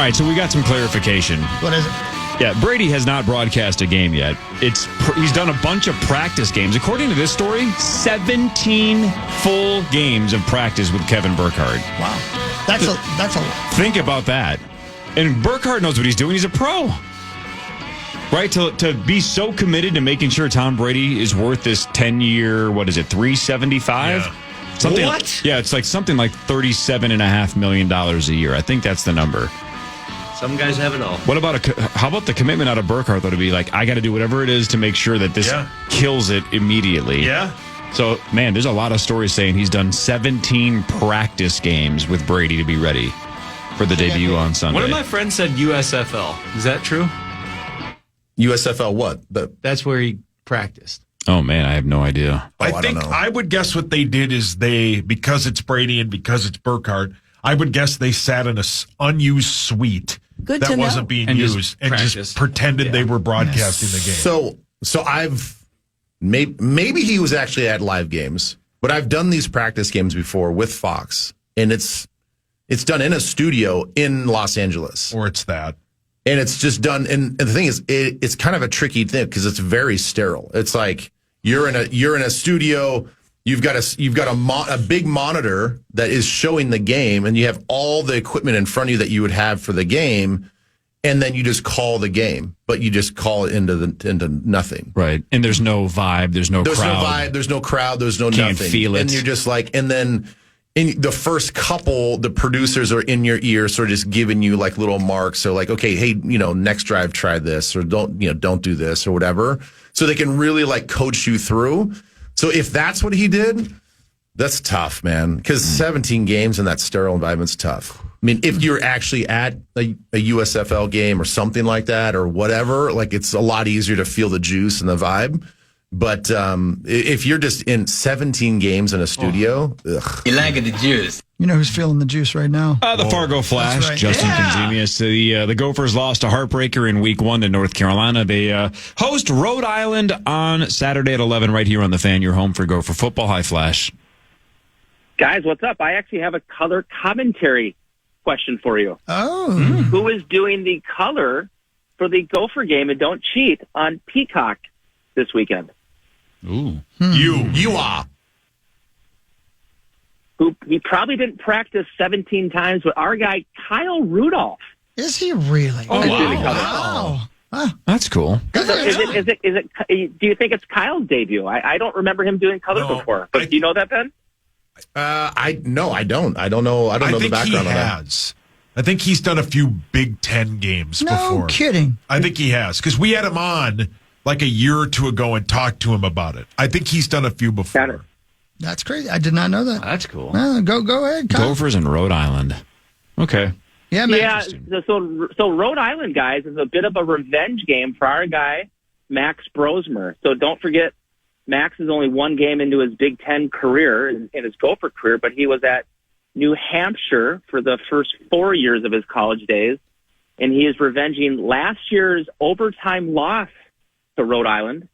right, so we got some clarification. What is it? Yeah, Brady has not broadcast a game yet. He's done a bunch of practice games. According to this story, 17 full games of practice with Kevin Burkhardt. Wow. That's a lot. Think about that. And Burkhardt knows what he's doing. He's a pro. Right? To be so committed to making sure Tom Brady is worth this 10-year, $375? Yeah. Something, what? Yeah, it's like something like $37.5 million a year. I think that's the number. Some guys have it all. How about the commitment out of Burkhardt, though, to be like, I got to do whatever it is to make sure that this kills it immediately. Yeah. So, man, there's a lot of stories saying he's done 17 practice games with Brady to be ready for the debut on Sunday. One of my friends said USFL. Is that true? USFL what? That's where he practiced. Oh, man, I have no idea. I think don't know. I would guess what they did is because it's Brady and because it's Burkhardt, I would guess they sat in an unused suite Good that to know. wasn't being And used and just pretended they were broadcasting the game. So I've maybe he was actually at live games, but I've done these practice games before with Fox, and it's done in a studio in Los Angeles, Or it's that. and it's just done. And the thing is, it's kind of a tricky thing because it's very sterile. It's like you're in a studio. You've got a big monitor that is showing the game, and you have all the equipment in front of you that you would have for the game, and then you just call the game, but you just call it into nothing. Right. And there's no vibe. There's no crowd. There's no vibe. There's no crowd. There's no Can't nothing. feel it. And you're just like, and then in the first couple, the producers are in your ear, sort of just giving you like little marks. So like, okay, hey, next drive, try this, or don't do this, or whatever. So they can really like coach you through. So if that's what he did, that's tough, man. Because 17 games in that sterile environment's tough. I mean, if you're actually at a USFL game or something like that or whatever, like it's a lot easier to feel the juice and the vibe. But if you're just in 17 games in a studio, ugh. You like the juice. You know who's feeling the juice right now? The Fargo Flash, right. Justin Conzemius. The Gophers lost a heartbreaker in Week 1 to North Carolina. They host Rhode Island on Saturday at 11 right here on the Fan. Your home for Gopher football. Hi, Flash. Guys, what's up? I actually have a color commentary question for you. Oh. Who is doing the color for the Gopher game and Don't Cheat on Peacock this weekend? Ooh. You are. Who he probably didn't practice 17 times, but our guy Kyle Rudolph. Is he really? Oh, wow. Huh. That's cool. So is it? Do you think it's Kyle's debut? I don't remember him doing color before, but do you know that, Ben? I don't. I don't know. I don't know the background on that. I think he's done a few Big Ten games before. No kidding. I think he has because we had him on like a year or two ago and talked to him about it. I think he's done a few before. Got it. That's crazy. I did not know that. That's cool. Well, go ahead, Kyle. Gophers in Rhode Island. Okay. Yeah, man. Yeah. So Rhode Island, guys, is a bit of a revenge game for our guy Max Brosmer. So don't forget, Max is only one game into his Big Ten career, in his Gopher career, but he was at New Hampshire for the first 4 years of his college days, and he is revenging last year's overtime loss to Rhode Island,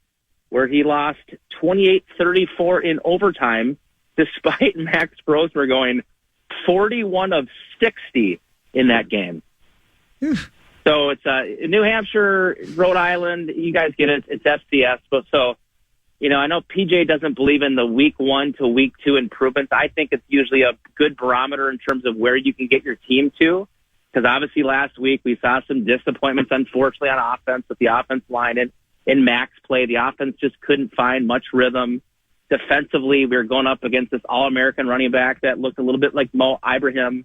where he lost 28-34 in overtime, despite Max Brosmer going 41 of 60 in that game. So it's New Hampshire, Rhode Island. You guys get it. It's FCS. But so, I know PJ doesn't believe in the week 1 to week 2 improvements. I think it's usually a good barometer in terms of where you can get your team to. Because obviously last week we saw some disappointments, unfortunately, on offense with the offense line and in Max play. The offense just couldn't find much rhythm. Defensively, we were going up against this All-American running back that looked a little bit like Mo Ibrahim.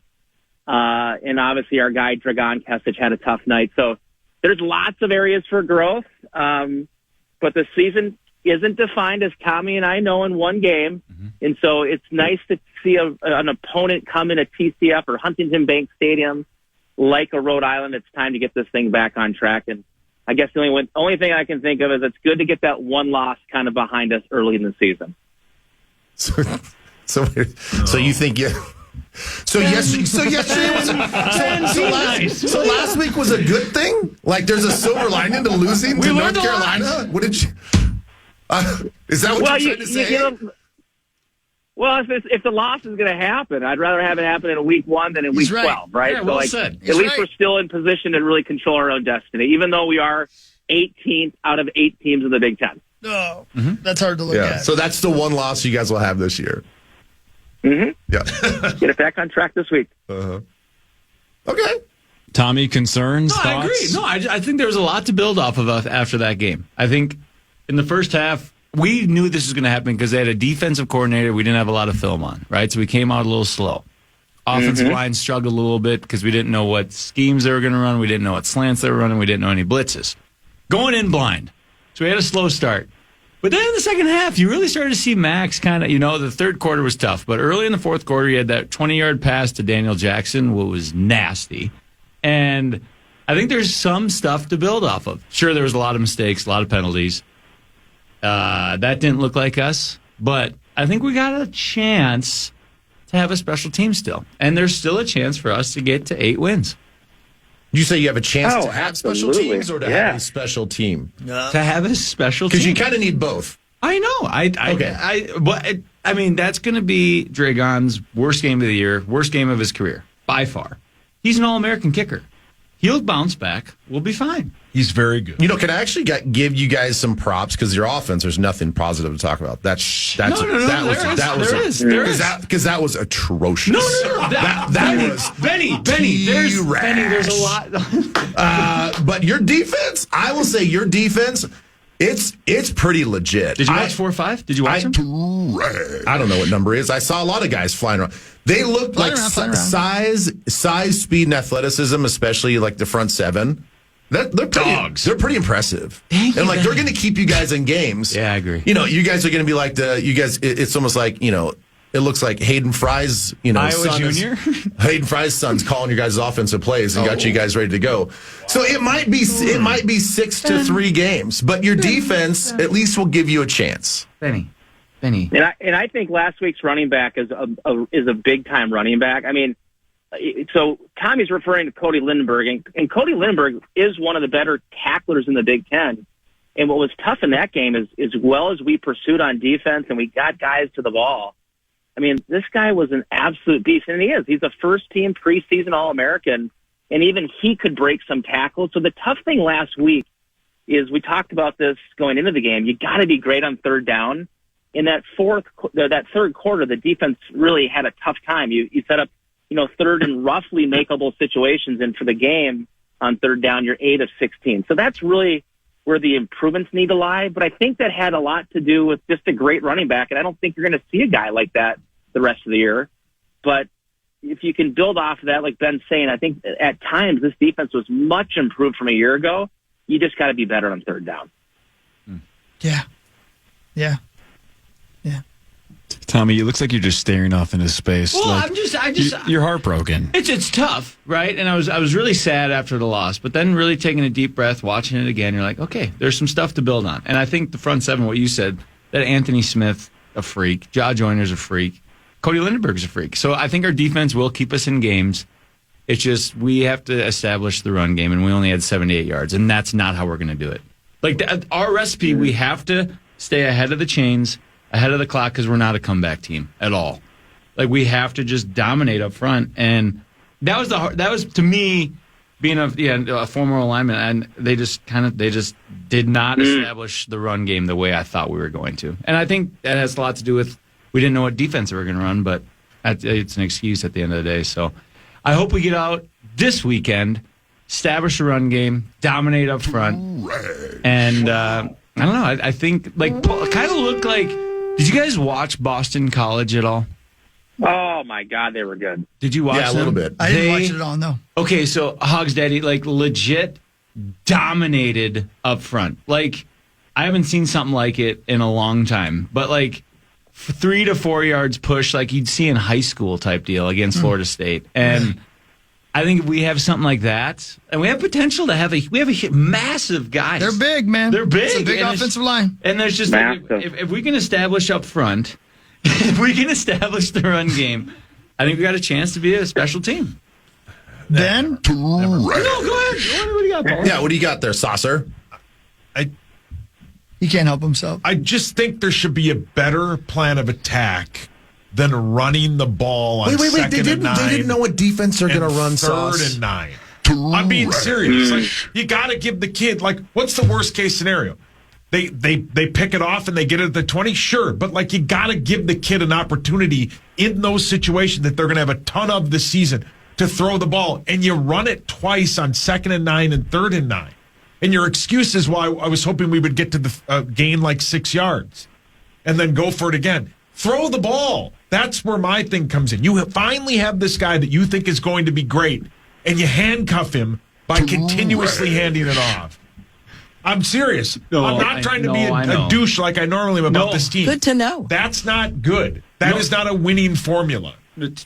And obviously our guy Dragon Kesich had a tough night. So there's lots of areas for growth. But the season isn't defined, as Tommy and I know, in one game. Mm-hmm. And so it's nice to see an opponent come in at TCF or Huntington Bank Stadium like a Rhode Island. It's time to get this thing back on track. And I guess the only thing I can think of is it's good to get that one loss kind of behind us early in the season. So you think yesterday was so last week was a good thing? Like there's a silver lining to losing to North Carolina? What did you? Is that what you're trying to say? Well, if the loss is going to happen, I'd rather have it happen in week 1 than in week 12, right? Yeah, well said. At least we're still in position to really control our own destiny, even though we are 18th out of 8 teams in the Big Ten. Oh, that's hard to look Yeah. at. So that's the one loss you guys will have this year. Mm-hmm. Yeah. Get it back on track this week. Okay. Tommy, concerns, No, I thoughts? agree. No, I think there was a lot to build off of after that game. I think in the first half, we knew this was going to happen because they had a defensive coordinator we didn't have a lot of film on, right? So we came out a little slow. Offensive line struggled a little bit because we didn't know what schemes they were going to run. We didn't know what slants they were running. We didn't know any blitzes. Going in blind. So we had a slow start. But then in the second half, you really started to see Max kind of, the third quarter was tough. But early in the fourth quarter, he had that 20-yard pass to Daniel Jackson, what was nasty. And I think there's some stuff to build off of. Sure, there was a lot of mistakes, a lot of penalties. That didn't look like us, but I think we got a chance to have a special team still. And there's still a chance for us to get to 8 wins. You say you have a chance to have special absolutely. teams or to have a special team? To have a special team. Because you kind of need both. I know. Okay. I mean, that's going to be Dragon's worst game of the year, worst game of his career, by far. He's an All-American kicker. He'll bounce back. We'll be fine. He's very good. Can I actually give you guys some props? Because your offense, there's nothing positive to talk about. There is. Because that was atrocious. No. That was Benny. There's a lot. But your defense, I will say, your defense, it's pretty legit. Did you watch 4 or 5? Did you watch them? I don't know what number it is. I saw a lot of guys flying around. They looked Flying like around. size, speed, and athleticism, especially like the front seven. They're Dogs. They're pretty impressive. Thank you, they're going to keep you guys in games. Yeah, I agree. You guys are going to be like it's almost like, it looks like Hayden Fry's, Iowa son Junior? Hayden Fry's son's calling your guys' offensive plays and got you guys ready to go. So it might be 6 to 3 games, but your defense at least will give you a chance. Benny. And I think last week's running back is a big time running back. I mean, so Tommy's referring to Cody Lindenberg, and Cody Lindenberg is one of the better tacklers in the Big Ten. And what was tough in that game is, as well as we pursued on defense and we got guys to the ball, I mean, this guy was an absolute beast, and he is. He's a first-team preseason All-American, and even he could break some tackles. So the tough thing last week is we talked about this going into the game. You got to be great on third down. In that third quarter, the defense really had a tough time. You set up, third and roughly makeable situations, and for the game on third down, you're 8 of 16. So that's really where the improvements need to lie. But I think that had a lot to do with just a great running back, and I don't think you're going to see a guy like that the rest of the year. But if you can build off of that, like Ben's saying, I think at times this defense was much improved from a year ago. You just got to be better on third down. Yeah. Tommy, it looks like you're just staring off into space. Well, like, you're heartbroken. It's tough, right? And I was really sad after the loss, but then really taking a deep breath, watching it again, you're like, okay, there's some stuff to build on. And I think the front seven, what you said, that Anthony Smith, a freak, Ja Joyner's a freak, Cody Lindenberg's a freak. So I think our defense will keep us in games. It's just we have to establish the run game, and we only had 78 yards, and that's not how we're going to do it. Like our recipe, we have to stay ahead of the chains, ahead of the clock, because we're not a comeback team at all. Like we have to just dominate up front, and that was to me being a former alignment, and they just did not establish the run game the way I thought we were going to. And I think that has a lot to do with we didn't know what defense we were going to run, but it's an excuse at the end of the day. So I hope we get out this weekend, establish a run game, dominate up front, and I don't know. I think kind of looked like. Did you guys watch Boston College at all? Oh my God, they were good. Did you watch them? Yeah, a little bit. I didn't watch it at all, no. Okay, so Hogs Daddy, legit dominated up front. Like, I haven't seen something like it in a long time. But 3 to 4 yards push, like you'd see in high school type deal against Florida State. And I think if we have something like that, and we have potential to have massive guys. They're big, man. They're big. It's a big offensive line. And there's just, if we can establish up front, if we can establish the run game, I think we got a chance to be a special team. Ben? No, go ahead. What do you got, Paul? Yeah, what do you got there, Saucer? He can't help himself. I just think there should be a better plan of attack than running the ball on Wait. second They and didn't. 9. They didn't know what defense they're going to run. Third Sauce. and 9. I'm being serious. Like, you got to give the kid, like, what's the worst case scenario? They pick it off and they get it at the 20? Sure. But, like, you got to give the kid an opportunity in those situations that they're going to have a ton of this season to throw the ball. And you run it twice on second and 9 and third and 9. And your excuse is, well, I was hoping we would get to the gain like 6 yards and then go for it again. Throw the ball. That's where my thing comes in. You finally have this guy that you think is going to be great, and you handcuff him by continuously handing it off. I'm serious. No, I'm not trying to be a douche like I normally am about this team. Good to know. That's not good. That is not a winning formula.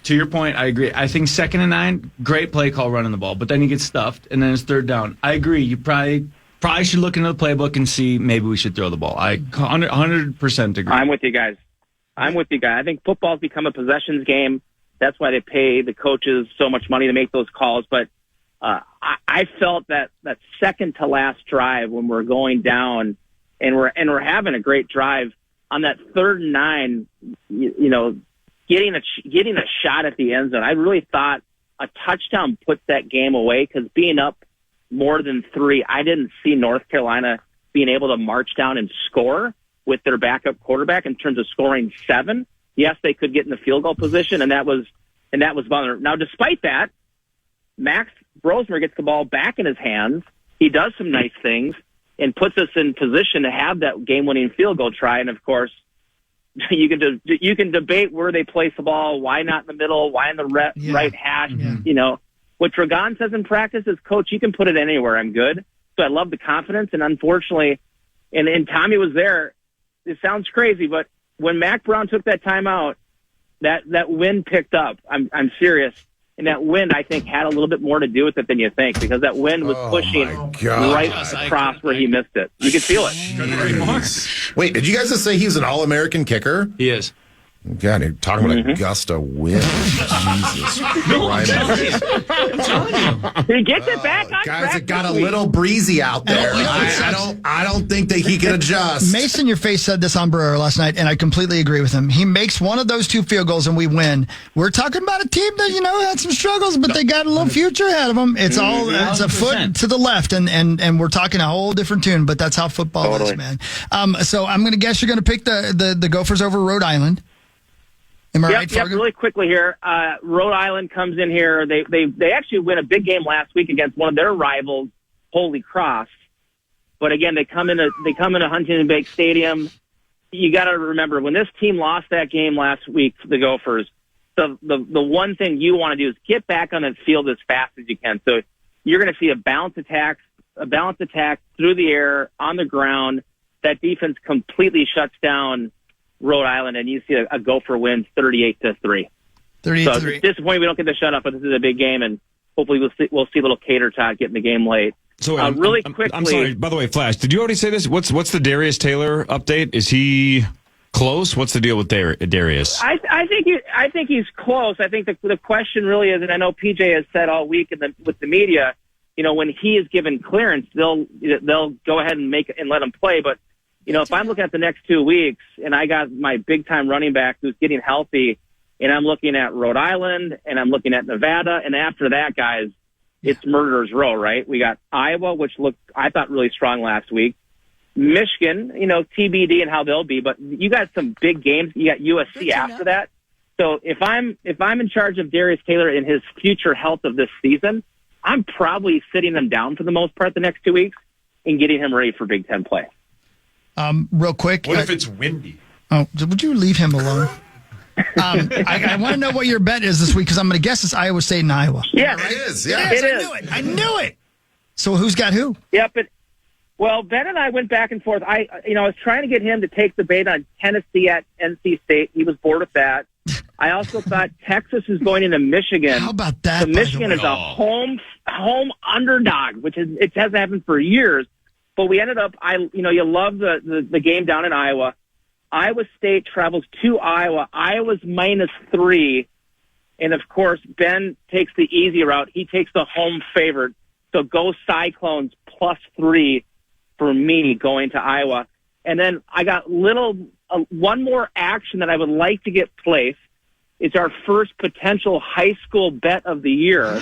To your point, I agree. I think second and 9, great play call running the ball, but then he gets stuffed, and then it's third down. I agree. You probably should look into the playbook and see maybe we should throw the ball. I 100% agree. I'm with you guys. I think football's become a possessions game. That's why they pay the coaches so much money to make those calls. But I felt that second to last drive when we're going down and we're having a great drive on that third and 9, getting a shot at the end zone. I really thought a touchdown puts that game away because being up more than 3, I didn't see North Carolina being able to march down and score with their backup quarterback in terms of scoring 7. Yes, they could get in the field goal position, and that was vulnerable. Now, despite that, Max Brosmer gets the ball back in his hands. He does some nice things and puts us in position to have that game-winning field goal try. And of course, you can debate where they place the ball, why not in the middle, why in the right hash. Yeah. What Dragon says in practice is, Coach, you can put it anywhere. I'm good. So I love the confidence. And unfortunately, and Tommy was there. It sounds crazy, but when Mac Brown took that timeout, that wind picked up. I'm serious. And that wind, I think, had a little bit more to do with it than you think, because that wind was pushing right across where he missed it. You could feel it. Wait, did you guys just say he's an All-American kicker? He is. God, you're talking about a gust of wind. Jesus Christ. He gets it back on guys, track it got a this week. little breezy out there. I don't think that he can adjust. Mason, your face said this on Barrera last night, and I completely agree with him. He makes one of those 2 field goals, and we win. We're talking about a team that had some struggles, but they got a little future ahead of them. It's it's a foot to the left, and we're talking a whole different tune. But that's how football is, man. So I'm going to guess you're going to pick the Gophers over Rhode Island. Am I right, Fargo? Really quickly here. Rhode Island comes in here. They actually win a big game last week against one of their rivals, Holy Cross. But again, they come into Huntington Bank Stadium. You got to remember, when this team lost that game last week, the Gophers, the one thing you want to do is get back on that field as fast as you can. So you're going to see a balance attack through the air, on the ground. That defense completely shuts down Rhode Island, and you see a Gopher wins 38-3. 38-3. So it's disappointing we don't get the shutout, but this is a big game, and hopefully we'll see a little cater tot get in the game late. So quickly, I'm sorry. By the way, Flash, did you already say this? What's the Darius Taylor update? Is he close? What's the deal with Darius? I think he's close. I think the question really is, and I know PJ has said all week with the media, when he is given clearance, they'll go ahead and let him play, but. If I'm looking at the next 2 weeks and I got my big-time running back who's getting healthy, and I'm looking at Rhode Island and I'm looking at Nevada, and after that, guys, it's Murderer's Row, right? We got Iowa, which looked, I thought, really strong last week. Michigan, TBD and how they'll be, but you got some big games. You got USC after that. So if I'm in charge of Darius Taylor and his future health of this season, I'm probably sitting him down for the most part the next 2 weeks and getting him ready for Big Ten play. Real quick. What if it's windy? Oh, would you leave him alone? I want to know what your bet is this week, because I'm going to guess it's Iowa State and Iowa. Yeah, it is. Yeah, it is. I knew it. So who's got who? Yep. Well, Ben and I went back and forth. I was trying to get him to take the bait on Tennessee at NC State. He was bored with that. I also thought Texas is going into Michigan. How about that? So Michigan is a home underdog, which it hasn't happened for years. But we ended up, you love the game down in Iowa. Iowa State travels to Iowa. Iowa's -3. And, of course, Ben takes the easy route. He takes the home favorite. So go Cyclones +3 for me going to Iowa. And then I got one more action that I would like to get placed. It's our first potential high school bet of the year.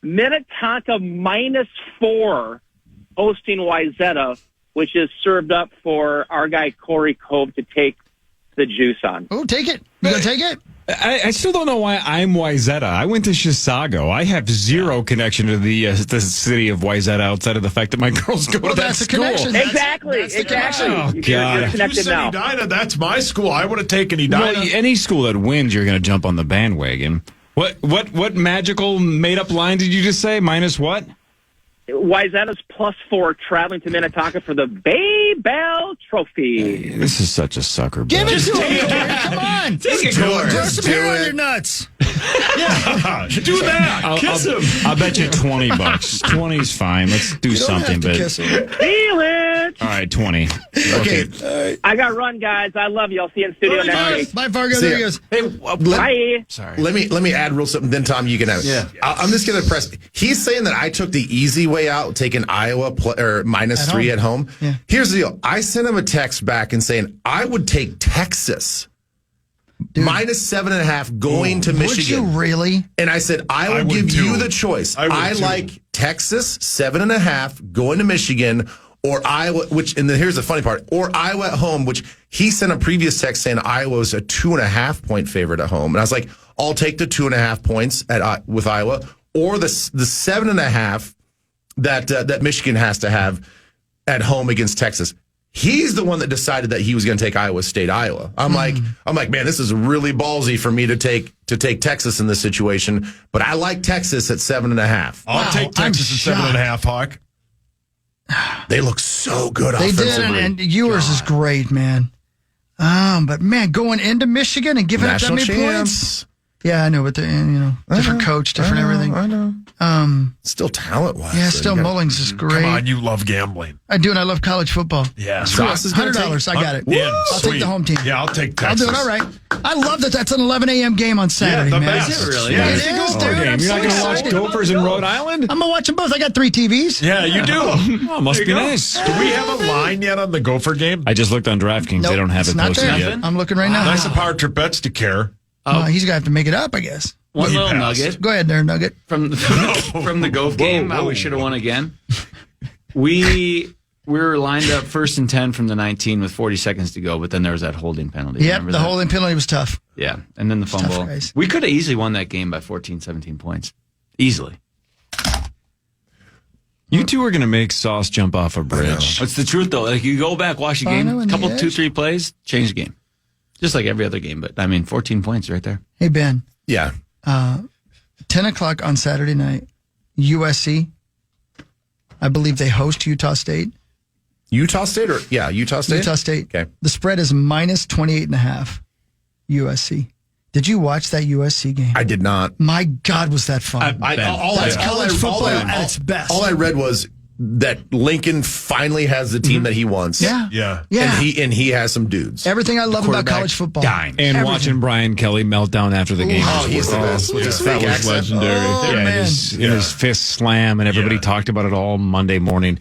Minnetonka -4 hosting Wayzata, which is served up for our guy Corey Cove to take the juice on. Oh, take it. You gonna take it? I still don't know why I'm Wayzata. I went to Chisago. I have zero connection to the city of Wayzata outside of the fact that my girls go to that that's a school. connection. Exactly. That's the connection. Oh, You're God. You connected said now. Edina, that's my school. I would have taken Edina. Well, any school that wins, you're going to jump on the bandwagon. What magical made-up line did you just say? Minus what? Wayzata's +4 traveling to Minnetonka for the Bay Bell Trophy. This is such a sucker. Give bet. it to him, Gary. Come on. Take it, Throw Gordon. some hair on your nuts. Yeah, do that. Kiss him. I'll bet you $20. 20's fine. Let's do You don't something. have to But kiss him. Feel it. all right, 20. Okay. I got to run, guys. I love you. I'll see you in studio next week. Bye, Fargo. See There he ya. goes. Hey, Bye. Sorry. let me add real something. Then Tom, you can have it. Yeah. I'm just gonna press. He's saying that I took the easy way out, taking Iowa -3 at home. Yeah. Here's the deal. I sent him a text back and saying I would take Texas -7.5 going to Would you Michigan. really? And I said, I will would give too. you the choice. I would I too. like Texas 7.5 going to Michigan, or Iowa, and then here's the funny part, or Iowa at home, which he sent a previous text saying Iowa was a 2.5 point favorite at home. And I was like, I'll take the 2.5 points with Iowa, or the 7.5 that Michigan has to have at home against Texas. He's the one that decided that he was going to take Iowa State, Iowa. I'm like, man, this is really ballsy for me to take Texas in this situation. But I like Texas at 7.5. I'll take Texas at I'm 7.5, Hawk. They look so good They did, offensively. and yours is great, man. But man, going into Michigan and giving National up that many champs. points. Yeah, I know, but different coach, different everything. I know. Still talent-wise. Yeah, though. still You got- Mullings is great. Come on, you love gambling. I do, and I love college football. Yeah. Sauce is gonna $100. I got it. Yeah, I'll sweet. take the home team. Yeah, I'll take I'll Texas. do it. All right. I love that. That's an 11 a.m. game on Saturday, the man. best. Is it really? Yeah. It It's is, a dude. Gopher game. I'm You're so not going to watch excited. Gophers in Rhode Island? I'm gonna watch them both. I got 3 TVs. Yeah, you do. Oh, must be There you go. nice. Do we have a line yet on the Gopher game? I just looked on DraftKings. Nope, They don't have it's it not posted there. yet. I'm looking right now. Nice and power trip bets to care. He's gonna have to make it up, I guess. One He little passed. nugget Go ahead there, Nugget. from the Gopher game. How we should have won again. We were lined up 1st and 10 from the 19 with 40 seconds to go, but then there was that holding penalty. Yep, Remember the that? holding penalty was tough. Yeah, and then the tough, fumble. guys. We could have easily won that game by 14, 17 points. Easily. You two are going to make Sauce jump off a bridge. It's the truth, though. Like, you go back, watch the I game, know, in the couple, edge. 2-3 plays, change the game. Just like every other game. But, 14 points right there. Hey, Ben, Yeah. 10 o'clock on Saturday night, USC, I believe they host Utah State. Utah State or Utah State? Utah State. Okay. The spread is minus 28.5 USC. Did you watch that USC game? I did not. My God, was that fun. That's college football at its best. All I read was that Lincoln finally has the team that he wants. Yeah. Yeah. Yeah. And he has some dudes. Everything I love about Quarterback college football. Dime. And Everything. watching Brian Kelly melt down after the game. Oh, he's the best. With his That fake was accent. legendary. Oh, yeah, man. in his fist slam, and everybody Yeah. talked about it all Monday morning.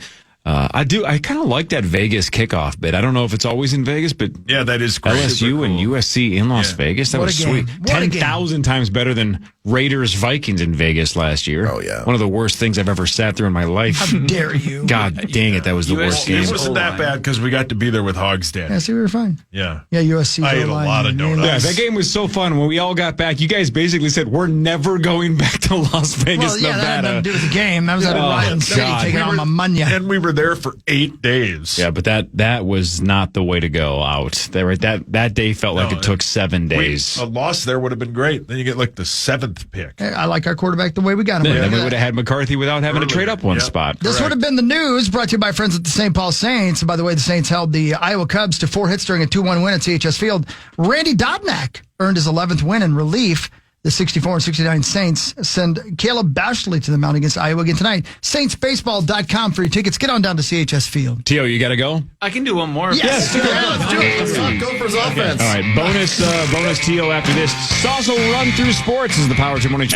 I kind of like that Vegas kickoff bit. I don't know if it's always in Vegas, but Yeah, that is great. LSU and USC in Las Yeah. Vegas, that What was a game. sweet. What a game. 10,000 times better than Raiders Vikings in Vegas last year. Oh, yeah. One of the worst things I've ever sat through in my life. How dare you? God dang it, that was the USC worst game. It wasn't that bad because we got to be there with Hogstead. Yeah, see, we were fine. Yeah. Yeah, USC. I ate a lot of donuts. Yeah, that game was so fun. When we all got back, you guys basically said, we're never going back to Las Vegas, Well, yeah, that had Nevada. nothing to do with the game. That was at Oh, Ryan City God. taking on my money. And we were there for 8 days. Yeah, but that was not the way to go out. That day felt like No, it took 7 days. A loss there would have been great. Then you get like the 7th pick. I like our quarterback the way we got him. Then Look at we that. would have had McCarthy without having to trade up one Yep. spot. This would have been the news brought to you by friends at the St. Paul Saints. By the way, the Saints held the Iowa Cubs to 4 hits during a 2-1 win at CHS Field. Randy Dobnak earned his 11th win in relief. The 64-69 Saints send Caleb Bashley to the mound against Iowa again tonight. SaintsBaseball.com for your tickets. Get on down to CHS Field. Tio, you got to go? I can do one more. Yes, let's do it. Let's talk Gophers offense. All right, bonus Tio after this. Sauce will run through sports is the Power Trip Morning.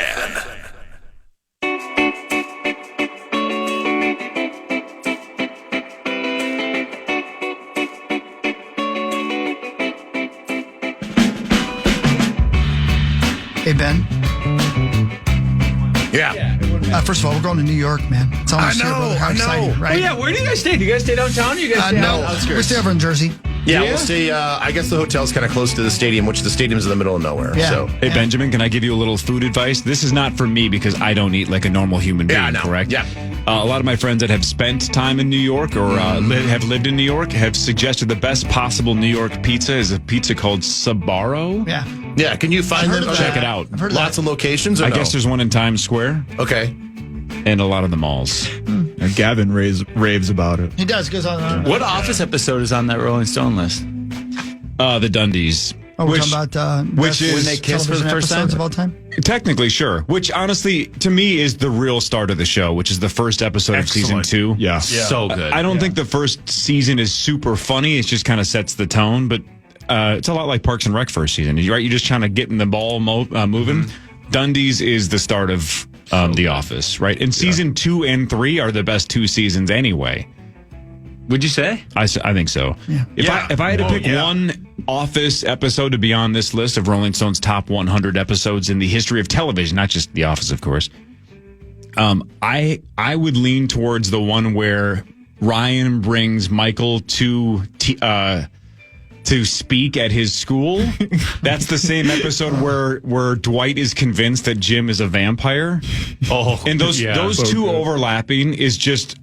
Ben? Yeah. First of all, we're going to New York, man. It's almost here, brother. How exciting, right? Oh, yeah. Where do you guys stay? Do you guys stay downtown or you guys stay on the No, outskirts? we stay over in Jersey. Yeah, we'll stay. I guess the hotel's kind of close to the stadium, which the stadium's in the middle of nowhere. Yeah. So. Hey, Benjamin, can I give you a little food advice? This is not for me because I don't eat like a normal human being, Yeah, I know. correct? Yeah. A lot of my friends that have spent time in New York or have lived in New York have suggested the best possible New York pizza is a pizza called Sabaro. Yeah. Yeah, can you find them? Check it out. I've heard of Lots of locations, or I no? guess there's one in Times Square Okay. and a lot of the malls. Gavin raves about it. He does. Goes on. What Office episode is on that Rolling Stone list? The Dundies. Oh, we're Which- talking about which best is- When they kiss for the television first time? episodes of all time. Technically, sure. Which, honestly, to me, is the real start of the show, which is the first episode of season 2. Yeah. So good. I don't think the first season is super funny. It just kind of sets the tone, but it's a lot like Parks and Rec first season. Right? You're just trying to getting the ball moving. Dundies is the start of The Office, right? And season 2 and 3 are the best 2 seasons anyway. Would you say? I think so. Yeah. If I had to pick one Office episode to be on this list of Rolling Stone's top 100 episodes in the history of television, not just The Office, of course, I would lean towards the one where Ryan brings Michael to speak at his school. That's the same episode where Dwight is convinced that Jim is a vampire. Oh, And those so two good. overlapping is just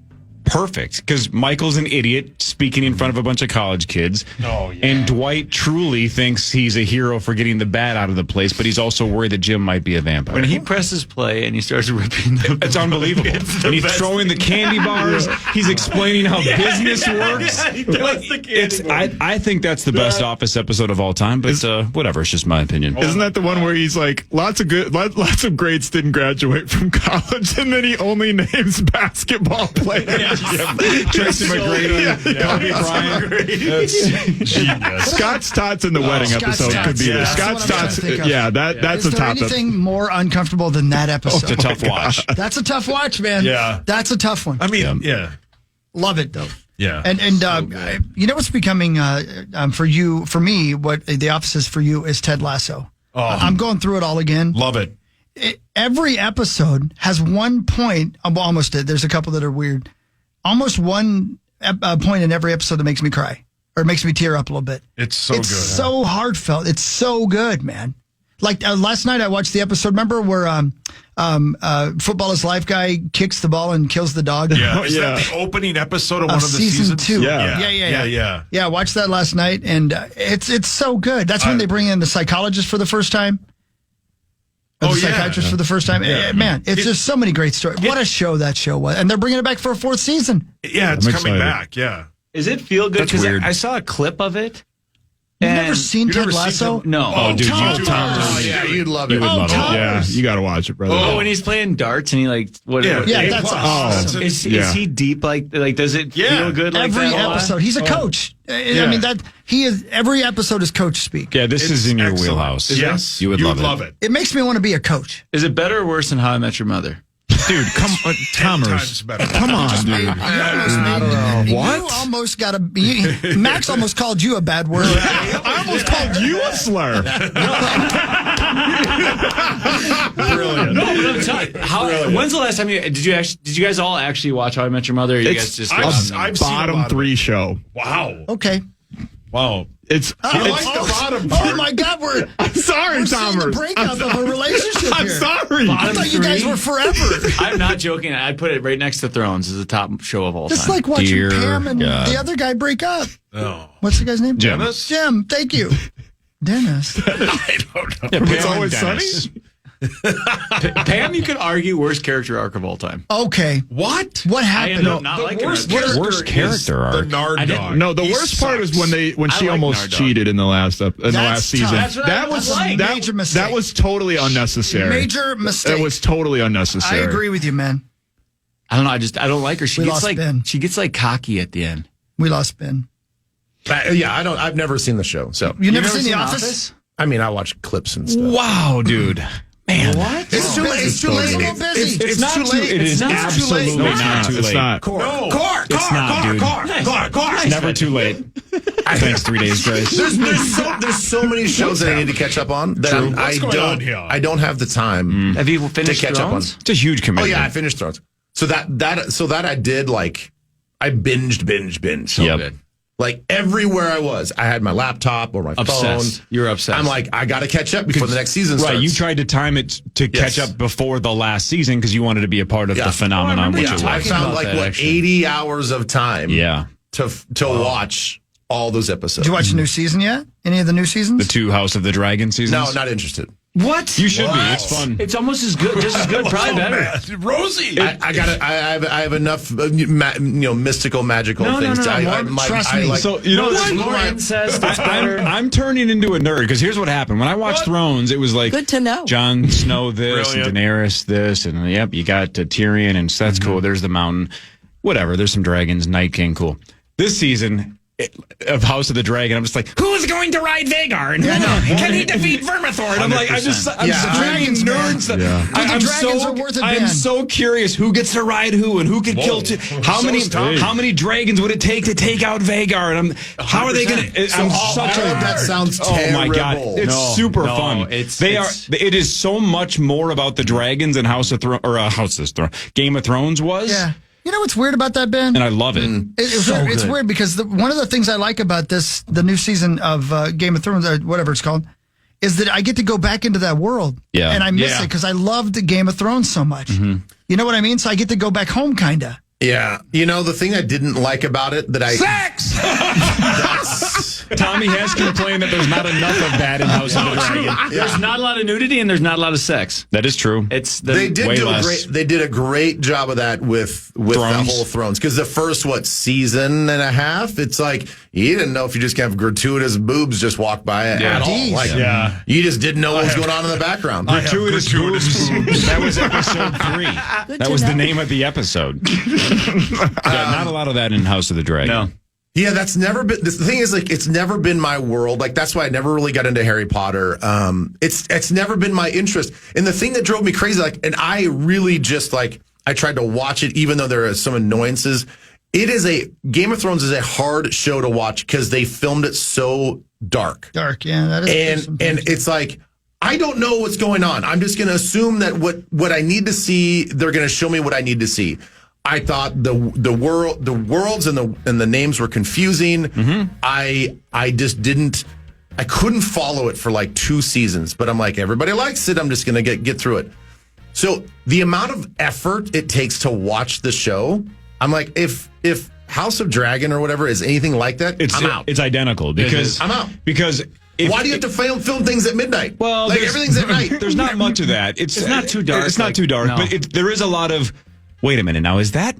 perfect because Michael's an idiot speaking in front of a bunch of college kids. Oh, yeah. And Dwight truly thinks he's a hero for getting the bad out of the place, but he's also worried that Jim might be a vampire. When he presses play and he starts ripping the It's unbelievable. And he's throwing the candy bars. He's explaining how business works. I think that's the best Office episode of all time, but whatever. It's just my opinion. Isn't that the one where he's like, lots of greats didn't graduate from college, and then he only names basketball players? Tracy McGrady, Kobe Bryant. Genius. Scott's Tots in the wedding Scott's episode Tots, could be yeah. there. That's Scott's what I'm trying Tots, to think of. yeah, that's Is a there top. anything more uncomfortable than that episode? It's a tough watch. That's a tough watch, man. Yeah. That's a tough one. I mean, yeah. Love it though. Yeah. And you know what's becoming for me, what The Office is for you is Ted Lasso. Oh. I'm going through it all again. Love it. Every episode has one point. Well, almost did. There's a couple that are weird. Almost one point in every episode that makes me cry or makes me tear up a little bit. It's so It's good. so heartfelt. It's so good, man. Like last night, I watched the episode. Remember where Football is Life guy kicks the ball and kills the dog? Yeah. Is Yeah. that the opening episode of one Of of the season seasons? 2. Yeah. Yeah. Yeah, I watched that last night, and it's so good. That's when they bring in the psychologist for the first time. Or the psychiatrist for the first time. Man, it's just so many great stories. What a show that show was. And they're bringing it back for a 4th season. Yeah, it's I'm coming excited. back. Yeah. Is it feel good? That's Because weird. I saw a clip of it. You've and- never seen You've Ted never seen Lasso? Ted- No. Oh, dude, Tom you Thomas. Oh, yeah, you'd love it. You would love it. Tom. Yeah, you got to watch it, brother. Oh, when he's playing darts and he like what? Yeah. what- Yeah, A+. that's Oh. awesome. Is Yeah. he deep like does it Yeah. feel good like Every that? a lot? episode. He's a coach. I mean, every episode is coach speak. Yeah, this is in your excellent. wheelhouse. Yes. You would love it. It makes me want to be a coach. Is it better or worse than How I Met Your Mother? Dude, come on, 10 Thomas. times better. Come on, dude. You almost got to. Max almost called you a bad word. I almost called you a slur. Brilliant. No, but I'm telling you, when's the last time did you guys all actually watch How I Met Your Mother? Or you guys just I've seen a Bottom lot of 3 show. Wow. Okay. Wow. It's I like the bottom Oh part. my God, I'm sorry, we're seeing the Thomas. breakup of a relationship I'm here. sorry. I thought you guys were forever. I'm not joking. I'd put it right next to Thrones as the top show of all Just time. like watching Dear Pam and God. the other guy break up. Oh. What's the guy's name? Jim. Dennis? Jim. Thank you. Dennis. I don't know. It's always sunny. Pam, you could argue worst character arc of all time. Okay. What? What I happened? ended up not The liking worst her. character, Worst character is the arc. Nard I didn't- dog. No, the He worst part is when I she like almost Nard Dog. cheated in the last That's season. tough. That's what that I was like. Major mistake. That was totally unnecessary. Major mistake. That was totally I unnecessary. agree with you, man. I don't know. I don't like her. She We gets lost like Ben. she gets like cocky at the end. We lost Ben. Yeah, I've never seen the show. So, You never seen The Office? I mean, I watch clips and stuff. Wow, dude. Man. What? It's too late. It's too late. We're busy. It's not too late. It is It's absolutely too late. not too It's late. not. No. Car. It's not, dude. Car. It's never too late. Thanks, 3 Days Grace. There's so many shows that I need to catch up on that I don't have the time. Have you finished to catch up on. It's a huge commitment. Oh yeah, I finished Thrones. So that I did like I binged. So good. Like everywhere I was, I had my laptop or my Obsessed. phone. You're obsessed. I'm like, I got to catch up before the next season starts. Right, you tried to time it to catch up before the last season because you wanted to be a part of the phenomenon, which it was. I found like 80 hours of time. To watch all those episodes. Did you watch the new season yet? Any of the new seasons? The 2 House of the Dragon seasons? No, not interested. What? You should be. It's fun. It's almost as good, just as good, probably better. Rosie. I have enough mystical, magical things. Trust me. So you know what? More incest. It's better. I'm turning into a nerd because here's what happened. When I watched Thrones, it was like good to know. Jon Snow this and Daenerys this, and yep, you got Tyrion, and so that's cool. There's the mountain. Whatever. There's some dragons. Night King. Cool. This season of House of the Dragon, I'm just like, who's going to ride Vhagar? And can he defeat Vermithor? And I'm like, I'm dragons, nerds. I'm so curious who gets to ride who and who could kill how many dragons would it take to take out Vhagar? And how are they going to? That sounds terrible. Oh my god, it's super fun. It is so much more about the dragons and Game of Thrones was. Yeah. You know what's weird about that, Ben? And I love it. It's weird because one of the things I like about the new season of Game of Thrones, or whatever it's called, is that I get to go back into that world. Yeah. And I miss it because I loved Game of Thrones so much. Mm-hmm. You know what I mean? So I get to go back home, kind of. Yeah. You know, the thing I didn't like about it Sex! Tommy has complained that there's not enough of that in House of the Dragon. There's not a lot of nudity and there's not a lot of sex. That is true. They did a great job of that with the whole Thrones, because the first season and a half, it's like you didn't know if you just have gratuitous boobs just walk by at all. Like, you just didn't know what was going on in the background. Gratuitous boobs. That was episode 3. That was the name of the episode. Not a lot of that in House of the Dragon. No. Yeah, that's never been. The thing is, like, it's never been my world. Like, that's why I never really got into Harry Potter. It's never been my interest. And the thing that drove me crazy, like, and I really just I tried to watch it, even though there are some annoyances. Game of Thrones is a hard show to watch because they filmed it so dark. Dark, yeah, that is. And it's like, I don't know what's going on. I'm just going to assume that what I need to see, they're going to show me what I need to see. I thought the worlds and the names were confusing. Mm-hmm. I just didn't. I couldn't follow it for like 2 seasons. But I'm like, everybody likes it. I'm just gonna get through it. So the amount of effort it takes to watch the show, I'm like, if House of Dragon or whatever is anything like that, I'm out. It's identical because I'm out. Because. Why do you have to film things at midnight? Well, like everything's at night. There's not much of that. It's not too dark. It's not too dark, no. but there is a lot of. Wait a minute now. Is that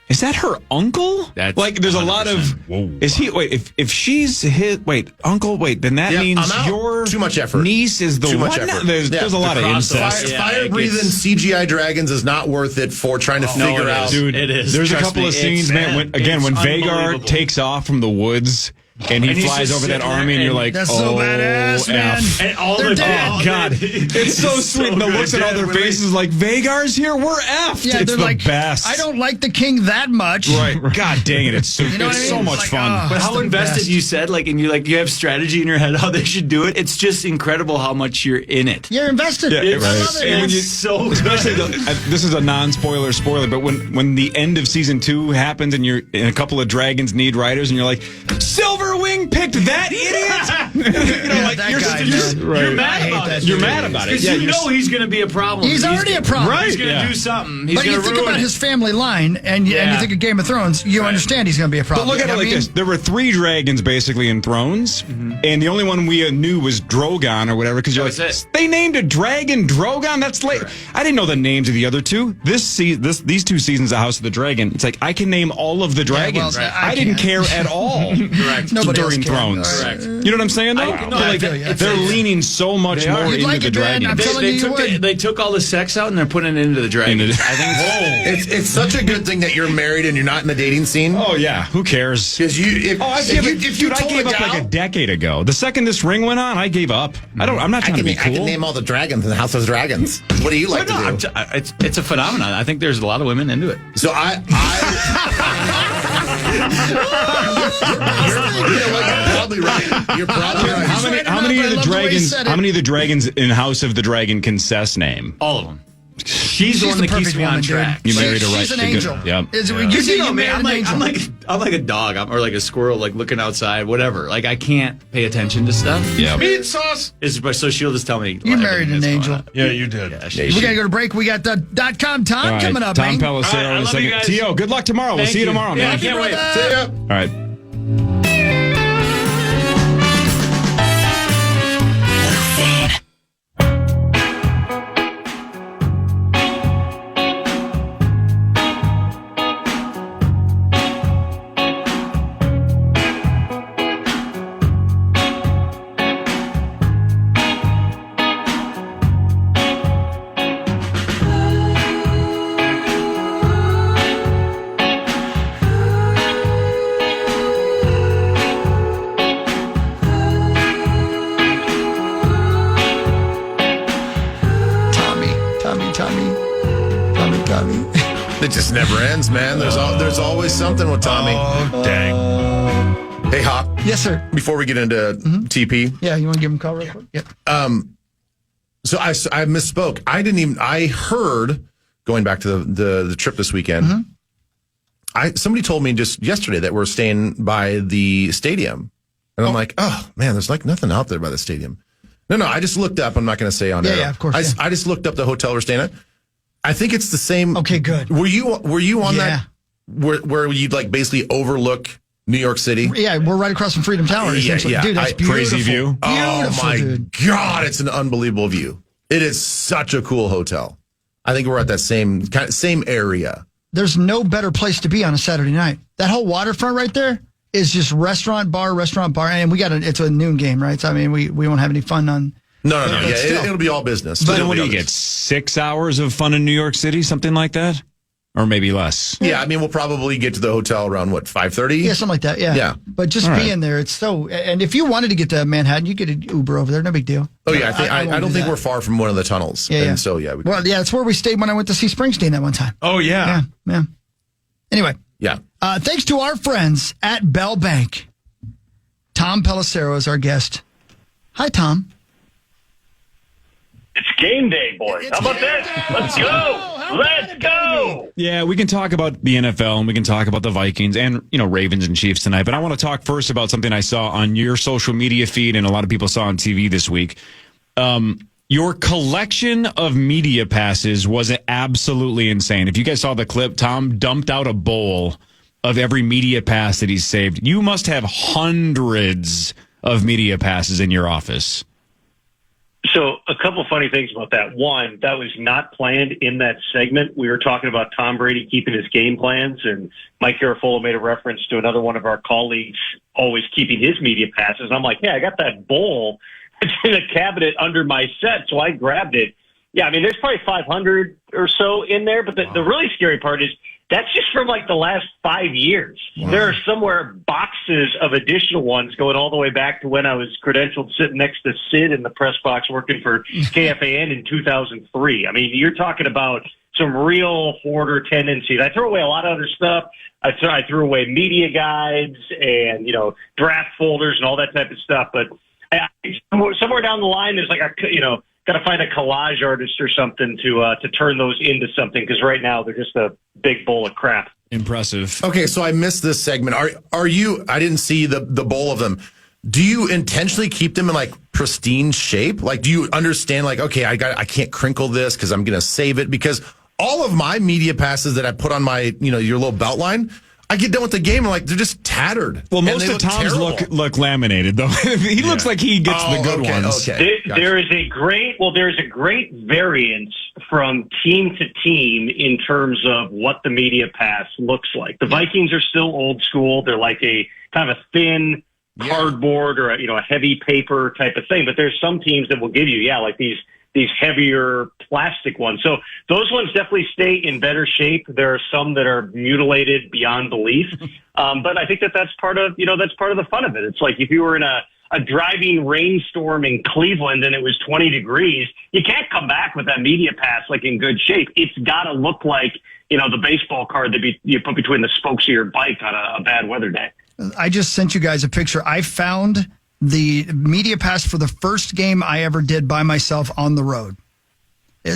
her uncle? That's like there's 100%. A lot of. Whoa. Is he? Wait, if she's his uncle. Wait, then that means your too much effort. Niece is the too one. much effort. There's a lot of incest. Fire breathing CGI dragons is not worth it for trying to figure out. Dude, it is. There's a couple of scenes, man. When Vhagar takes off from the woods. And he flies over that army, and you're like, that's so badass, man. And all they're dead. Oh, God. It's so sweet. And the looks at all their faces like, Vhagar's here, we're effed. Yeah, it's the like, best. I don't like the king that much. Right. God dang it. It's so, so much fun. But how invested you said, and you have strategy in your head how they should do it. It's just incredible how much you're in it. You're invested. Yeah, I love it. And It's so especially this is a non-spoiler, but when the end of season 2 happens and a couple of dragons need riders and you're like, Silverwing picked that idiot. You're mad about it. You're mad about it. Because you know he's going to be a problem. He's already a problem. Right. He's going to do something. But you think about his family line, and you think of Game of Thrones, you understand he's going to be a problem. But look at it like this. There were 3 dragons basically in Thrones, and the only one we knew was Drogon or whatever, because you're like, they named a dragon Drogon? That's late. I didn't know the names of the other 2. These 2 seasons of House of the Dragon, it's like, I can name all of the dragons. I didn't care at all during Thrones. Correct. You know what I'm saying, though? They're leaning so much more into the dragon. They took all the sex out and they're putting it into the dragon. I think it's such a good thing that you're married and you're not in the dating scene. Oh yeah, who cares? Because I gave up like a decade ago. The second this ring went on, I gave up. I'm not trying to be cool. I can name all the dragons in the House of Dragons. What do you like to do? It's a phenomenon. I think there's a lot of women into it. So You're probably right. How many of the dragons in House of the Dragon can Sess name? All of them. She's the one that keeps me on track. You married a right. She's an angel. Yep. I'm like a dog, or like a squirrel, like looking outside, whatever. Like I can't pay attention to stuff. Yeah. Meat sauce. So she'll just tell me. You married an angel. Yeah, you did. We got to go to break. We got the .com Tom coming up. Tom man. Pelissero in a second. T.O., good luck tomorrow. We'll see you tomorrow, man. I can't wait. See ya. All right. It just never ends, man. There's always something with Tommy. Oh, dang. Hey, Hop. Yes, sir. Before we get into TP. Yeah, you want to give him a call real quick? Yeah. So I misspoke. I heard, going back to the trip this weekend, somebody told me just yesterday that we're staying by the stadium. And I'm like, oh, man, there's like nothing out there by the stadium. No, I just looked up. I'm not going to say on air. Yeah, of course. I just looked up the hotel we're staying at. I think it's the same. Okay, good. Were you on that where you'd like basically overlook New York City? Yeah, we're right across from Freedom Tower. Essentially. Yeah. Dude, that's beautiful. Crazy view. Beautiful, Oh my dude. God, it's an unbelievable view. It is such a cool hotel. I think we're at that same area. There's no better place to be on a Saturday night. That whole waterfront right there is just restaurant, bar, and it's a noon game, right? So I mean, we won't have any fun on. No. Yeah, it'll be all business. But what do you get? 6 hours of fun in New York City, something like that, or maybe less. Yeah, I mean, we'll probably get to the hotel around 5:30. Yeah, something like that. Yeah. But just being there, it's so. And if you wanted to get to Manhattan, you get an Uber over there. No big deal. Oh yeah, I don't think we're far from one of the tunnels. Yeah. And so it's where we stayed when I went to see Springsteen that one time. Oh yeah. Yeah. Anyway. Yeah. Thanks to our friends at Bell Bank. Tom Pelissero is our guest. Hi, Tom. It's game day, boys. How about that? Let's go. Let's go. Yeah, we can talk about the NFL and we can talk about the Vikings and, Ravens and Chiefs tonight. But I want to talk first about something I saw on your social media feed and a lot of people saw on TV this week. Your collection of media passes was absolutely insane. If you guys saw the clip, Tom dumped out a bowl of every media pass that he's saved. You must have hundreds of media passes in your office. So a couple funny things about that. One, that was not planned in that segment. We were talking about Tom Brady keeping his game plans, and Mike Garafolo made a reference to another one of our colleagues always keeping his media passes. I'm like, I got that bowl. It's in a cabinet under my set, so I grabbed it. Yeah, I mean, there's probably 500 or so in there, but the really scary part is that's just from like the last 5 years. Wow. There are somewhere boxes of additional ones going all the way back to when I was credentialed sitting next to Sid in the press box working for KFAN in 2003. I mean, you're talking about some real hoarder tendencies. I threw away a lot of other stuff. I threw away media guides and, draft folders and all that type of stuff. But somewhere down the line, there's like got to find a collage artist or something to turn those into something, because right now they're just a big bowl of crap. Impressive. Okay, so I missed this segment. Are you? I didn't see the bowl of them. Do you intentionally keep them in like pristine shape? Like, do you understand? Like, okay, I can't crinkle this because I'm going to save it, because all of my media passes that I put on my your little belt line, I get done with the game and like they're just tattered. Well, most of Tom's look laminated though. He looks like he gets the good ones. Okay. There's a great variance from team to team in terms of what the media pass looks like. The Vikings are still old school. They're like a kind of a thin cardboard or a heavy paper type of thing. But there's some teams that will give you like these heavier plastic ones. So those ones definitely stay in better shape. There are some that are mutilated beyond belief. But I think that's part of the fun of it. It's like if you were in a driving rainstorm in Cleveland and it was 20 degrees, you can't come back with that media pass like in good shape. It's got to look like, the baseball card that you put between the spokes of your bike on a bad weather day. I just sent you guys a picture. I found the media pass for the first game I ever did by myself on the road.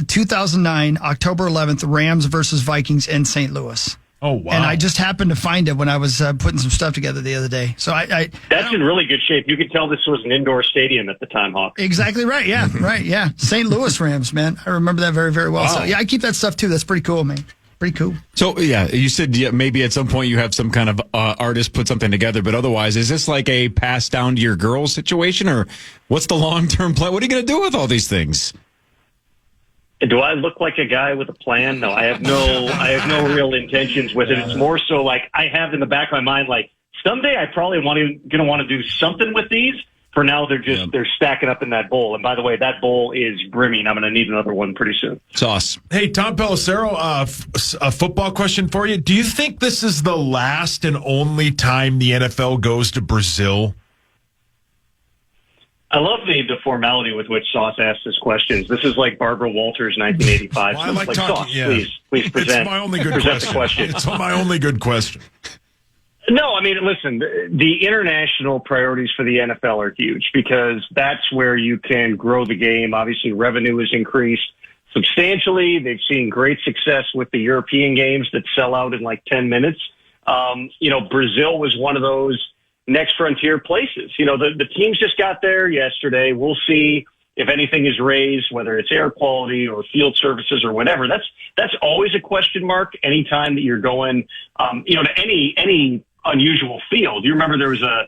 2009, October 11th, Rams versus Vikings in St. Louis. Oh, wow. And I just happened to find it when I was putting some stuff together the other day. So That's in really good shape. You could tell this was an indoor stadium at the time, Hawk. Exactly right. Yeah, right. Yeah. St. Louis Rams, man. I remember that very, very well. Wow. So, yeah, I keep that stuff too. That's pretty cool, man. Pretty cool. So, yeah, you said maybe at some point you have some kind of artist put something together, but otherwise, is this like a pass down to your girls situation, or what's the long-term plan? What are you going to do with all these things? Do I look like a guy with a plan? No, I have no real intentions with it. It's more so like I have in the back of my mind, like someday I probably going to want to do something with these. For now, they're stacking up in that bowl. And by the way, that bowl is brimming. I'm going to need another one pretty soon. Sauce. Hey, Tom Pelissero, a football question for you. Do you think this is the last and only time the NFL goes to Brazil? I love the formality with which Sauce asks his questions. This is like Barbara Walters, 1985. Well, I So like it's talking. Sauce, Yeah. please present. It's my only good present question. the question. It's my only good question. No, I mean, listen, the international priorities for the NFL are huge because that's where you can grow the game. Obviously, revenue has increased substantially. They've seen great success with the European games that sell out in like 10 minutes. Brazil was one of those next frontier places. The teams just got there yesterday. We'll see if anything is raised, whether it's air quality or field services or whatever. That's always a question mark anytime that you're going, to any unusual field. You remember there was a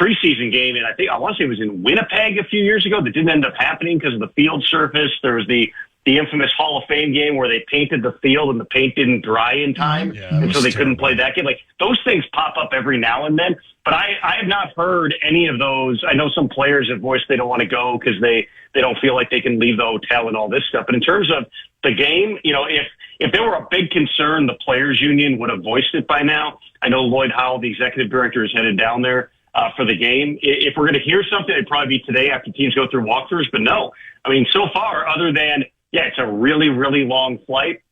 preseason game, and I want to say it was in Winnipeg a few years ago that didn't end up happening because of the field surface. There was the infamous Hall of Fame game where they painted the field and the paint didn't dry in time, and so they couldn't play that game. Like those things pop up every now and then, but I have not heard any of those. I know some players have voiced they don't want to go because they don't feel like they can leave the hotel and all this stuff. But in terms of the game, if there were a big concern, the players union would have voiced it by now. I know Lloyd Howell, the executive director, is headed down there for the game. If we're going to hear something, it'd probably be today after teams go through walkthroughs. But no, I mean, so far, other than, it's a really, really long flight.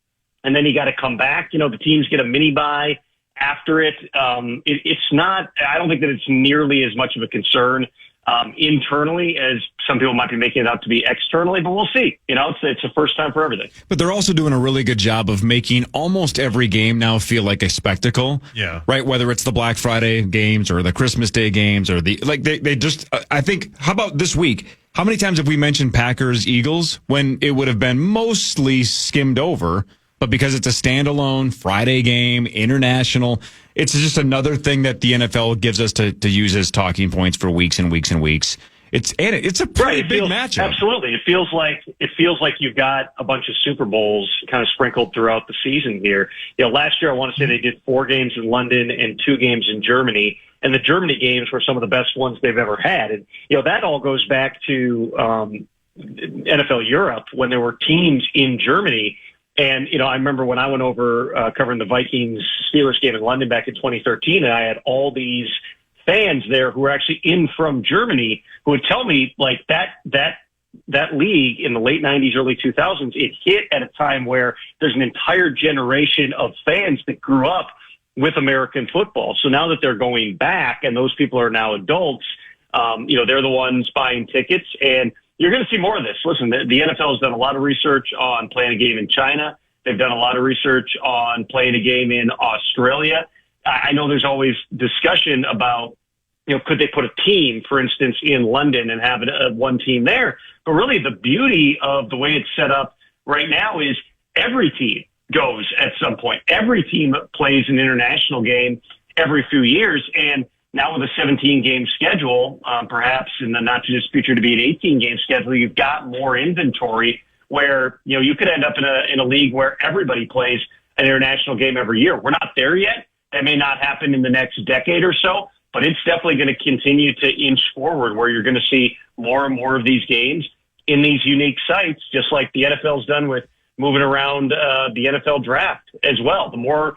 And then you got to come back. The teams get a mini bye after it. It's not, I don't think that it's nearly as much of a concern internally as some people might be making it out to be externally, but we'll see. It's the first time for everything. But they're also doing a really good job of making almost every game now feel like a spectacle. Yeah. Right? Whether it's the Black Friday games or the Christmas Day games or they just, I think, how about this week? How many times have we mentioned Packers Eagles when it would have been mostly skimmed over? But because it's a standalone Friday game, international, it's just another thing that the NFL gives us to use as talking points for weeks and weeks and weeks. It's a pretty big matchup. Absolutely. It feels like you've got a bunch of Super Bowls kind of sprinkled throughout the season here. Last year I want to say they did 4 games in London and 2 games in Germany. And the Germany games were some of the best ones they've ever had. And, that all goes back to NFL Europe when there were teams in Germany. And, I remember when I went over covering the Vikings-Steelers game in London back in 2013, and I had all these fans there who were actually in from Germany who would tell me, like, that league in the late 90s, early 2000s, it hit at a time where there's an entire generation of fans that grew up with American football. So now that they're going back and those people are now adults, they're the ones buying tickets, and you're going to see more of this. Listen, the NFL has done a lot of research on playing a game in China. They've done a lot of research on playing a game in Australia. I know there's always discussion about, could they put a team, for instance, in London and have one team there? But really the beauty of the way it's set up right now is every team goes at some point. Every team plays an international game every few years. And now with a 17-game schedule, perhaps in the not-too-distant future to be an 18-game schedule, you've got more inventory where, you could end up in a league where everybody plays an international game every year. We're not there yet. That may not happen in the next decade or so, but it's definitely going to continue to inch forward where you're going to see more and more of these games in these unique sites, just like the NFL's done with moving around the NFL draft as well. The more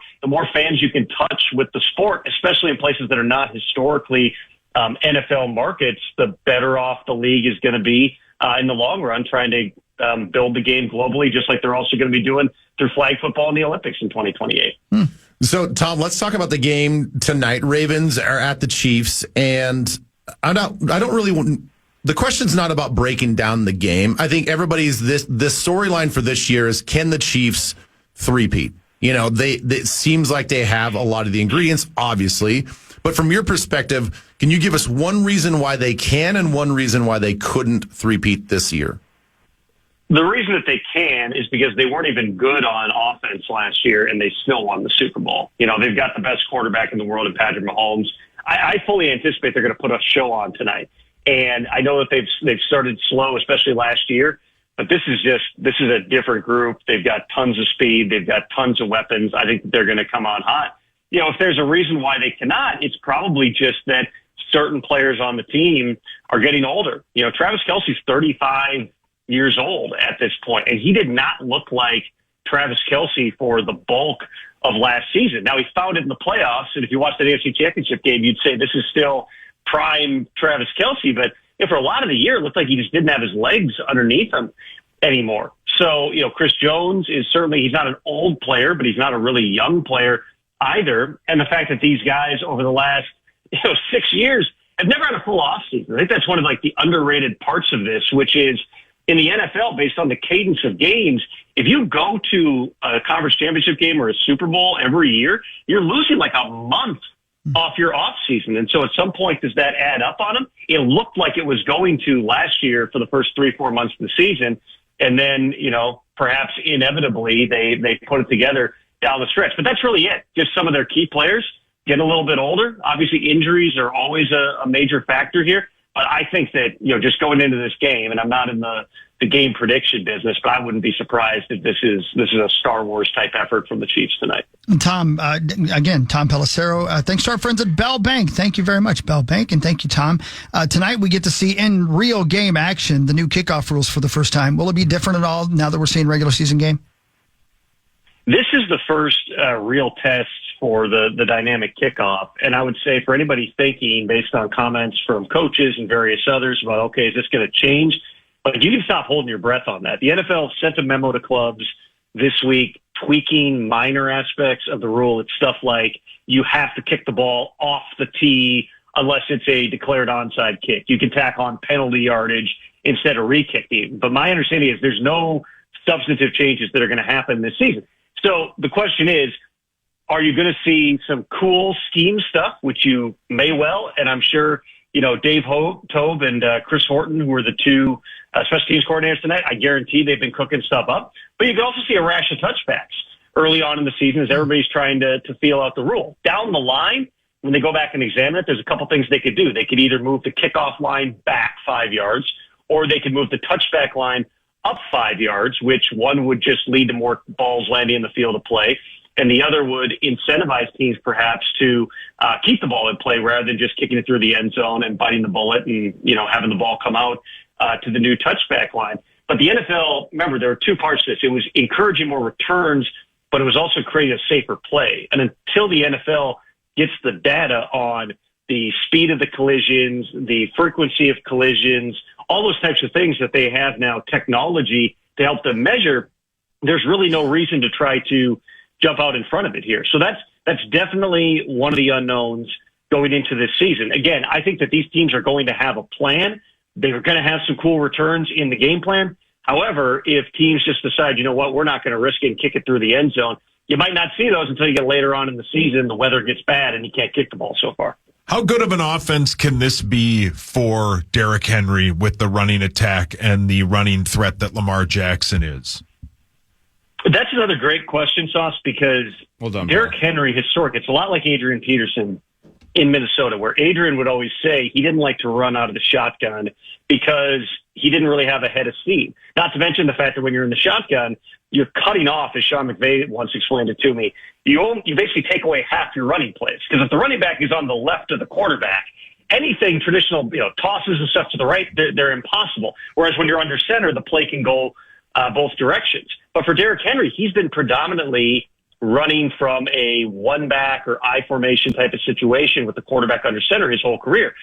fans you can touch with the sport, especially in places that are not historically NFL markets, the better off the league is going to be in the long run, trying to build the game globally, just like they're also going to be doing through flag football in the Olympics in 2028. So, Tom, let's talk about the game tonight. Ravens are at the Chiefs, and I don't really want. The question's not about breaking down the game. I think everybody's this storyline for this year is, can the Chiefs three-peat? You know, it seems like they have a lot of the ingredients, obviously. But from your perspective, can you give us one reason why they can and one reason why they couldn't three-peat this year? The reason that they can is because they weren't even good on offense last year, and they still won the Super Bowl. You know, they've got the best quarterback in the world in Patrick Mahomes. I fully anticipate they're going to put a show on tonight. And I know that they've started slow, especially last year, but this is a different group. They've got tons of speed. They've got tons of weapons. I think they're going to come on hot. You know, if there's a reason why they cannot, it's probably just that certain players on the team are getting older. You know, Travis Kelce's 35 years old at this point, and he did not look like Travis Kelce for the bulk of last season. Now, he found it in the playoffs, and if you watch the AFC Championship game, you'd say this is still prime Travis Kelce, but for a lot of the year, it looked like he just didn't have his legs underneath him anymore. So, you know, Chris Jones is certainly, he's not an old player, but he's not a really young player either. And the fact that these guys over the last, 6 years have never had a full offseason. I think that's one of like the underrated parts of this, which is in the NFL, based on the cadence of games, if you go to a conference championship game or a Super Bowl every year, you're losing like a month off your off season. And so at some point, does that add up on them? It looked like it was going to last year for the first 3-4 months of the season. And then, perhaps inevitably they put it together down the stretch. But that's really it. Just some of their key players getting a little bit older. Obviously, injuries are always a major factor here. But I think that, just going into this game, and I'm not in the game prediction business, but I wouldn't be surprised if this is a Star Wars type effort from the Chiefs tonight. Tom, again, Tom Pelissero, thanks to our friends at Bell Bank. Thank you very much, Bell Bank, and thank you, Tom. Tonight we get to see in real game action the new kickoff rules for the first time. Will it be different at all now that we're seeing regular season game? This is the first real test for the dynamic kickoff. And I would say for anybody thinking, based on comments from coaches and various others about, okay, is this going to change? But you can stop holding your breath on that. The NFL sent a memo to clubs this week tweaking minor aspects of the rule. It's stuff like you have to kick the ball off the tee unless it's a declared onside kick. You can tack on penalty yardage instead of re-kicking. But my understanding is there's no substantive changes that are going to happen this season. So the question is, are you going to see some cool scheme stuff, which you may well, and I'm sure, Dave Tobe and Chris Horton, who are the two special teams coordinators tonight, I guarantee they've been cooking stuff up. But you can also see a rash of touchbacks early on in the season as everybody's trying to feel out the rule. Down the line, when they go back and examine it, there's a couple things they could do. They could either move the kickoff line back 5 yards, or they could move the touchback line up 5 yards, which one would just lead to more balls landing in the field of play, and the other would incentivize teams perhaps to keep the ball in play rather than just kicking it through the end zone and biting the bullet and, having the ball come out to the new touchback line. But the NFL, remember, there were two parts to this. It was encouraging more returns, but it was also creating a safer play. And until the NFL gets the data on the speed of the collisions, the frequency of collisions, all those types of things that they have now, technology to help them measure, there's really no reason to try to jump out in front of it here. So that's definitely one of the unknowns going into this season. Again, I think that these teams are going to have a plan. They're going to have some cool returns in the game plan. However, if teams just decide, we're not going to risk it and kick it through the end zone, you might not see those until you get later on in the season. The weather gets bad and you can't kick the ball so far. How good of an offense can this be for Derrick Henry with the running attack and the running threat that Lamar Jackson is? That's another great question, Sauce, because Derrick Henry, historically, it's a lot like Adrian Peterson in Minnesota, where Adrian would always say he didn't like to run out of the shotgun because he didn't really have a head of steam. Not to mention the fact that when you're in the shotgun, you're cutting off, as Sean McVay once explained it to me, you basically take away half your running plays. Because if the running back is on the left of the quarterback, anything traditional, tosses and stuff to the right, they're impossible. Whereas when you're under center, the play can go both directions. But for Derrick Henry, he's been predominantly running from a one-back or I formation type of situation with the quarterback under center his whole career.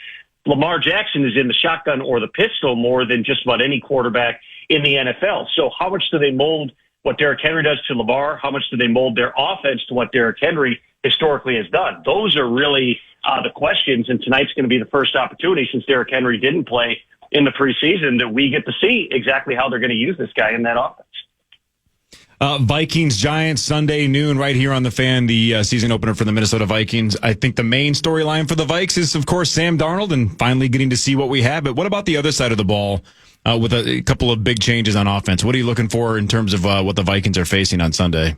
Lamar Jackson is in the shotgun or the pistol more than just about any quarterback in the NFL. So how much do they mold what Derrick Henry does to Lamar? How much do they mold their offense to what Derrick Henry historically has done? Those are really the questions, and tonight's going to be the first opportunity since Derrick Henry didn't play in the preseason that we get to see exactly how they're going to use this guy in that offense. Vikings Giants Sunday noon right here on the Fan, the season opener for the Minnesota Vikings. I think the main storyline for the Vikes is, of course, Sam Darnold and finally getting to see what we have. But what about the other side of the ball with a couple of big changes on offense? What are you looking for in terms of what the Vikings are facing on Sunday?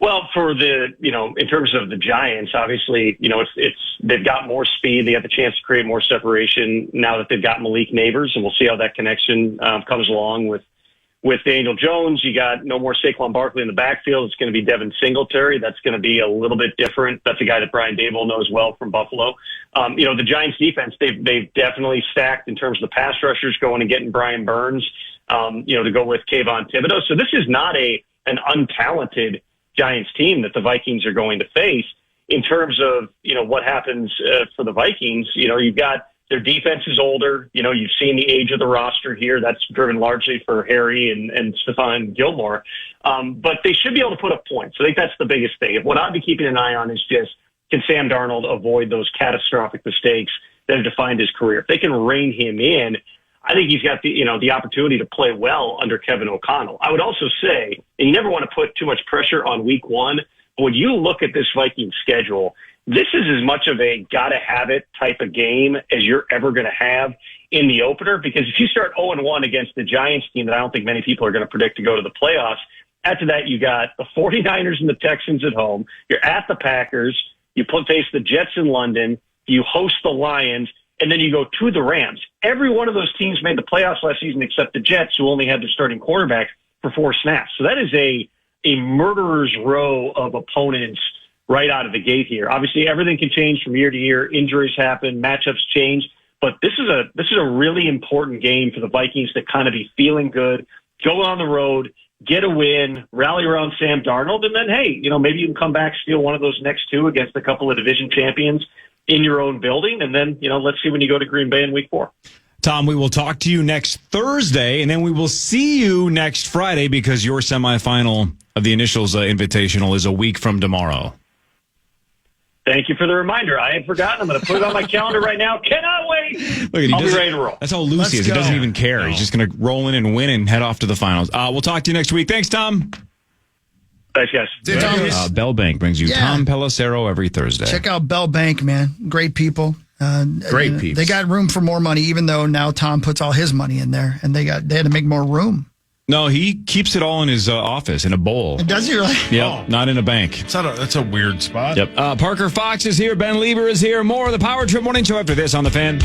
Well, in terms of the Giants, obviously, they've got more speed. They have the chance to create more separation now that they've got Malik Neighbors, and we'll see how that connection comes along with Daniel Jones. You got no more Saquon Barkley in the backfield. It's going to be Devin Singletary. That's going to be a little bit different. That's a guy that Brian Daboll knows well from Buffalo. The Giants defense, they've definitely stacked in terms of the pass rushers going and getting Brian Burns, to go with Kayvon Thibodeau. So this is not an untalented Giants team that the Vikings are going to face. In terms of, what happens for the Vikings, you've got their defense is older. You've seen the age of the roster here. That's driven largely for Harry and Stephon Gilmore. But they should be able to put up points. I think that's the biggest thing. What I'd be keeping an eye on is just, can Sam Darnold avoid those catastrophic mistakes that have defined his career? If they can rein him in, I think he's got the opportunity to play well under Kevin O'Connell. I would also say, and you never want to put too much pressure on week one, but when you look at this Vikings schedule, this is as much of a gotta have it type of game as you're ever going to have in the opener, because if you start 0-1 against the Giants team that I don't think many people are going to predict to go to the playoffs, after that you got the 49ers and the Texans at home, you're at the Packers, you face the Jets in London, you host the Lions, and then you go to the Rams. Every one of those teams made the playoffs last season except the Jets, who only had their starting quarterback for 4 snaps. So that is a murderer's row of opponents right out of the gate here. Obviously, everything can change from year to year. Injuries happen, matchups change. But this is a really important game for the Vikings to kind of be feeling good, go on the road, get a win, rally around Sam Darnold, and then, hey, maybe you can come back, steal one of those next 2 against a couple of division champions in your own building. And then, let's see when you go to Green Bay in week 4. Tom, we will talk to you next Thursday, and then we will see you next Friday because your semifinal of the Initials Invitational is a week from tomorrow. Thank you for the reminder. I had forgotten. I'm going to put it on my calendar right now. Cannot wait. Look, I'll be ready to roll. That's how loose he is. He doesn't even care. No. He's just going to roll in and win and head off to the finals. We'll talk to you next week. Thanks, Tom. Thanks, guys. See you, Thomas. Bell Bank brings you Tom Pelissero every Thursday. Check out Bell Bank, man. Great people. Great people. They got room for more money, even though now Tom puts all his money in there, and they had to make more room. No, he keeps it all in his office in a bowl. Does he really? Yep, not in a bank. That's a weird spot. Yep. Parker Fox is here. Ben Leber is here. More of the Power Trip Morning Show after this on the Fan.